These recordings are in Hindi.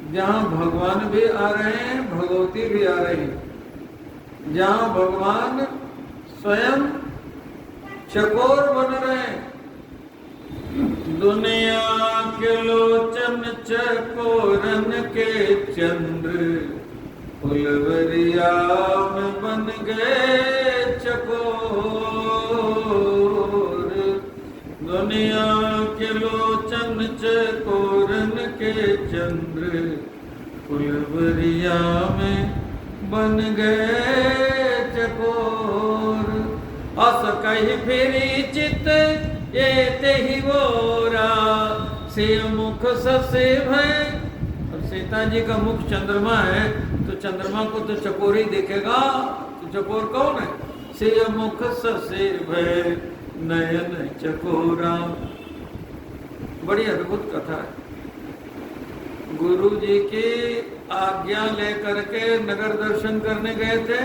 जहाँ भगवान भी आ रहे हैं, भगवती भी आ रही है, जहाँ भगवान स्वयं चकोर बन रहे हैं। दुनिया के लोचन चकोरन के चंद्र, फुलवरिया में बन गए चकोर। दुनिया के लोचन चकोरन के चंद्र, फुलवरिया में बन गए चकोर। अस कही फिरी चित ये ते ही बोरा, से मुख ससे भय। अब सीता जी का मुख चंद्रमा है, तो चंद्रमा को तो चकोर ही देखेगा, तो चकोर कौन है? से मुख ससे भय नयन चकोरा। बड़ी अद्भुत कथा है। गुरु जी की आज्ञा लेकर के नगर दर्शन करने गए थे।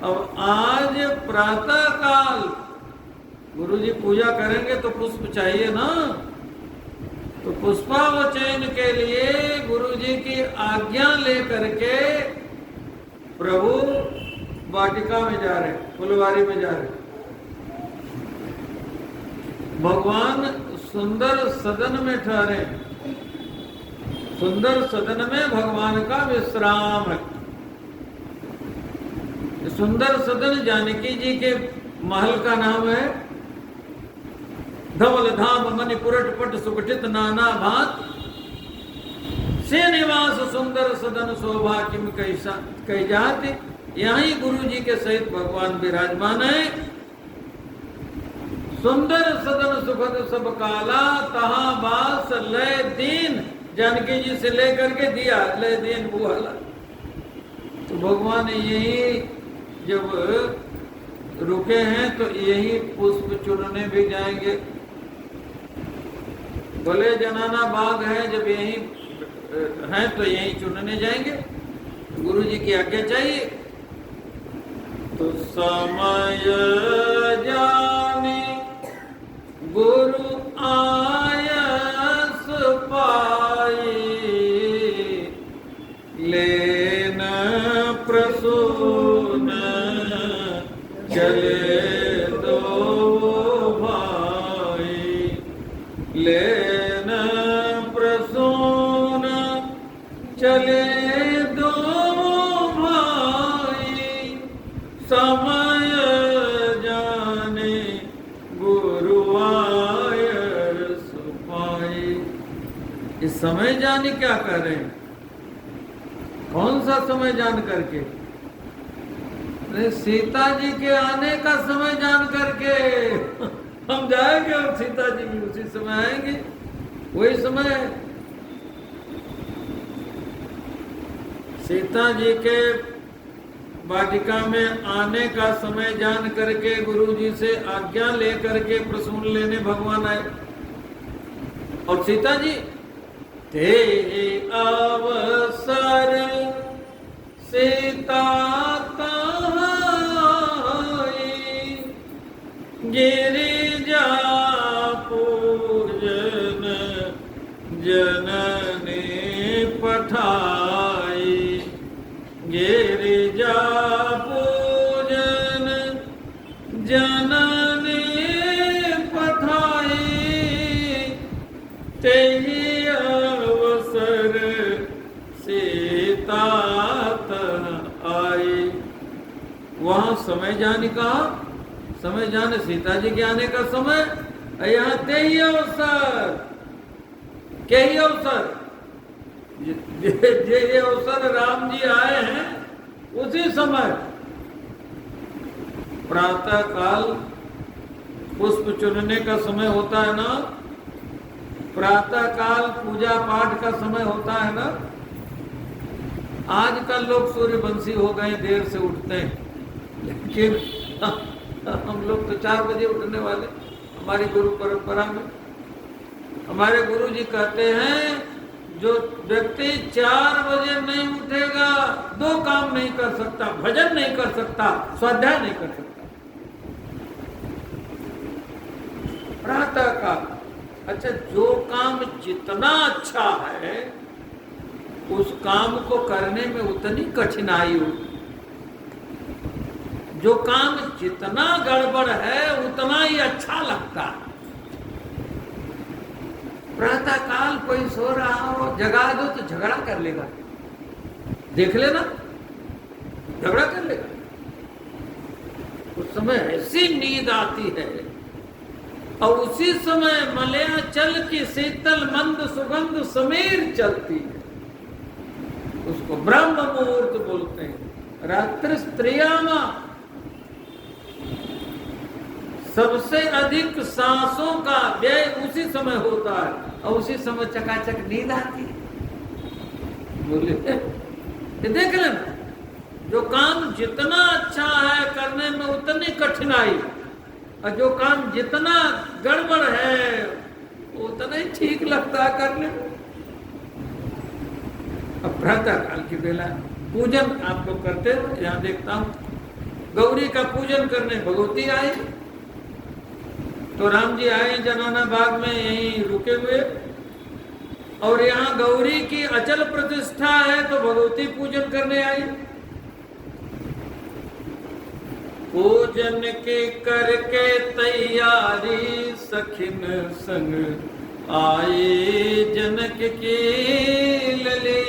अब आज प्रातः काल गुरु जी पूजा करेंगे तो पुष्प चाहिए ना, तो पुष्पावचन के लिए गुरु जी की आज्ञा लेकर के प्रभु वाटिका में जा रहे, फुलवारी में जा रहे। भगवान सुंदर सदन में ठहरे। सुंदर सदन में भगवान का विश्राम है। सुंदर सदन जानकी जी के महल का नाम है। धवल धाम मणिपुरट पट सुगठित नाना भात, से निवास सुंदर सदन शोभा किम कही जाति। यहीं गुरु जी के सहित भगवान विराजमान है। सुंदर सदन सुखद सब काला, तहा बास लय दीन। जानकी जी से लेकर के दिया लय दीन बुहाला। तो भगवान यही जब रुके हैं तो यही पुष्प चुनने भी जाएंगे। भले जनाना बाग है, जब यही हैं तो यही चुनने जाएंगे। गुरु जी की आज्ञा चाहिए। तो समय जाने गुरु आयस पाई, लेन प्रसून चले दो भाई। लेन प्रसून चले दो भाई, समय जाने गुरु आयस पाई। इस समय जाने क्या कह रहे हैं? कौन सा समय जान करके? सीता जी के आने का समय जान करके हम जाएंगे और सीता जी भी उसी समय आएंगे। वही समय सीता जी के वाटिका में आने का समय जान करके गुरु जी से आज्ञा लेकर के प्रसून लेने भगवान आए। और सीता जी ते अवसर सीता गिरिजा पूजन जननी पठाई। गिरिजा पूजन जननी पठाई, तेहि अवसर सीता आई। वहां समय जाने का समय जाने सीता जी के आने का समय, यहाँ तेहि अवसर के ही अवसर ये अवसर राम जी आए हैं उसी समय प्रातः काल पुष्प चुनने का समय होता है ना, प्रातः काल पूजा पाठ का समय होता है ना। आजकल लोग सूर्यवंशी हो गए, देर से उठते हैं, लेकिन हम लोग तो 4 बजे उठने वाले। हमारी गुरु परंपरा में हमारे गुरु जी कहते हैं जो व्यक्ति 4 बजे नहीं उठेगा 2 काम नहीं कर सकता, भजन नहीं कर सकता, स्वाध्याय नहीं कर सकता। प्रातः काल। अच्छा, जो काम जितना अच्छा है उस काम को करने में उतनी कठिनाई होती। जो काम जितना गड़बड़ है उतना ही अच्छा लगता है। प्रातः काल कोई सो रहा हो, जगा दो तो झगड़ा कर लेगा, देख लेना, झगड़ा कर लेगा। उस समय ऐसी नींद आती है, और उसी समय मलयाचल की शीतल मंद सुगंध समीर चलती है। उसको ब्रह्म मुहूर्त बोलते हैं। रात्रि स्त्रियामा सबसे अधिक सांसों का व्यय उसी समय होता है, और उसी समय चकाचक नींद आती है। बोले ये देख लेना, जो काम जितना अच्छा है करने में उतनी कठिनाई, और जो काम जितना गड़बड़ है उतना ही ठीक लगता है करने में। अब प्रातः काल की बेला पूजन आप लोग करते हो, यहाँ देखता हूँ गौरी का पूजन करने भगवती आई, तो राम जी आए जनाना बाग में, यहीं रुके हुए, और यहाँ गौरी की अचल प्रतिष्ठा है तो भगवती पूजन करने आई। पूजन के करके तैयारी सखिन संग आए जनक की लली।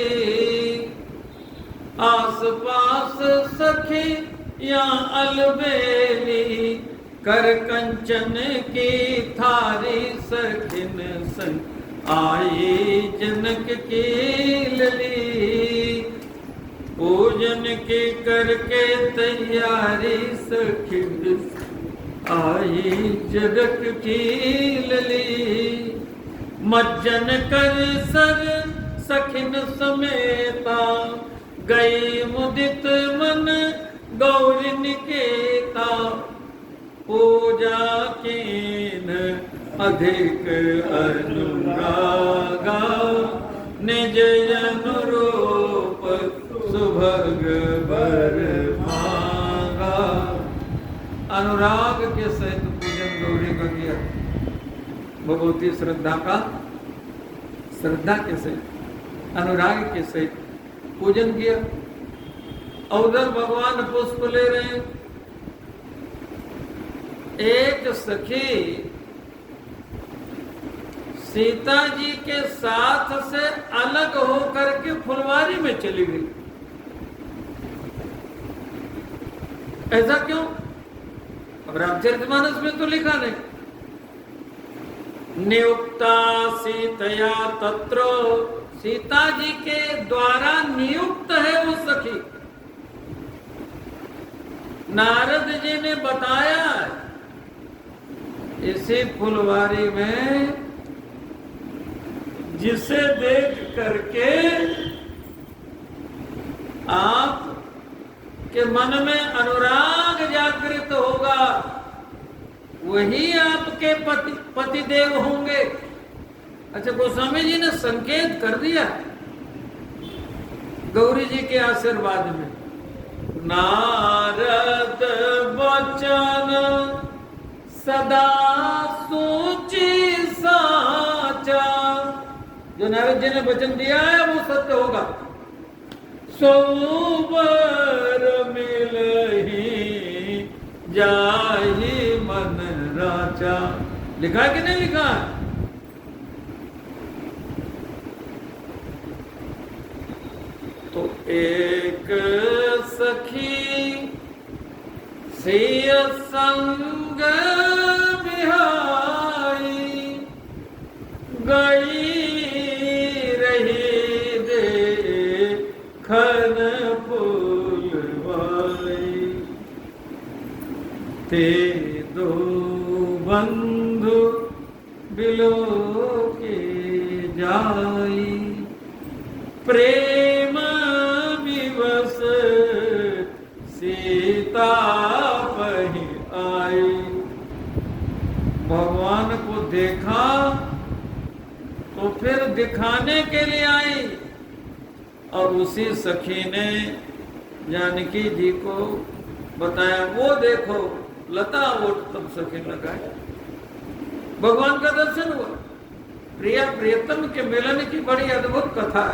आस पास सखी या अलबेली, कर कंचन की थारी सखिन संग आई जनक की लली। पूजन की करके तैयारी सखिन आई जनक की लली। मज्जन कर सर सखिन समेता, गई मुदित मन गौरी निकेता। पूजा कीन अधिक अनुरागा, निज अनुरूप सुभग बर मांगा। अनुराग के सहित पूजन गौरी का किया। भगवती श्रद्धा के सहित अनुराग के सहित पूजन किया। और उधर भगवान पुष्प ले रहे हैं। एक सखी सीता जी के साथ से अलग होकर के फुलवारी में चली गई। ऐसा क्यों? अब रामचरितमानस में तो लिखा नहीं। नियुक्ता सीतया तत्र, सीता जी के द्वारा नियुक्त है वो सखी। नारद जी ने बताया इसी फुलवारी में जिसे देख करके आप के मन में अनुराग जागृत होगा, वही आपके पति देव होंगे। अच्छा, गोस्वामी जी ने संकेत कर दिया गौरी जी के आशीर्वाद में। नारद वचन सदा सोची साचा, जो नारद जी ने वचन दिया है वो सत्य होगा। सोबर मिलही जाहि मन राचा, लिखा है कि नहीं लिखा है? तो एक सखी सिय संग बिहाई, गई रही देखन फूलवाई। ते दो बंधु बिलो के जाई, प्रेम विवश सीता पही आई। भगवान को देखा तो फिर दिखाने के लिए आई, और उसी सखी ने जानकी जी को बताया, वो देखो लता वो तब सखी लगाए। भगवान का दर्शन हुआ। प्रिया प्रियतम के मिलन की बड़ी अद्भुत कथा है।